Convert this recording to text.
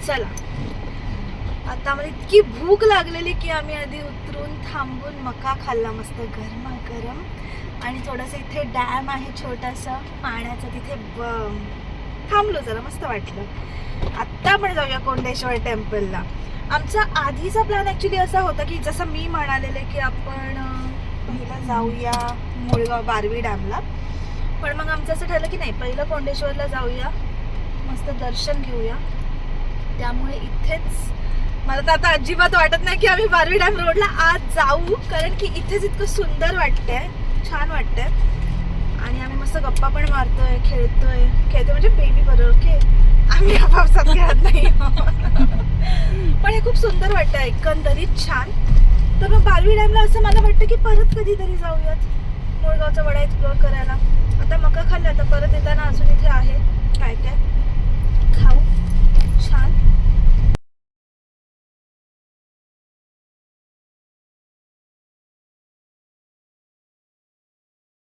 चला, आता आम्हाला इतकी भूक लागलेली की आम्ही आधी उतरून थांबून मका खाल्ला मस्त गरमागरम. आणि थोडंसं इथे डॅम आहे छोटासा पाण्याचा, तिथे थांबलो जरा, मस्त वाटलं. आत्ता आपण जाऊया कोंडेश्वर टेम्पलला. आमचा आधीचा प्लॅन ॲक्च्युली असा होता की जसं मी म्हणालेले की आपण पहिला जाऊया मुळगाव बारवी डॅमला, पण मग आमचं असं ठरलं की नाही, पहिलं कोंडेश्वरला जाऊया, मस्त दर्शन घेऊया. त्यामुळे इथेच मला तर आता अजिबात वाटत नाही की आम्ही बारवी डॅम रोडला आज जाऊ, कारण की इथेच इतकं सुंदर वाटतंय, छान वाटतंय. आणि आम्ही मस्त गप्पा पण मारतोय, खेळतोय म्हणजे बेबी बरोबर, ओके, आम्ही आपापसात खेळत नाही. पण हे खूप सुंदर वाटतं एकंदरीत, छान. तर मग बारवी डॅमला असं मला वाटतं की परत कधीतरी जाऊयात मुळगावचा वडा एक्सप्लोअर करायला. आता मका खाल्ला, आता परत येताना अजून इथे आहे काय काय खाऊ.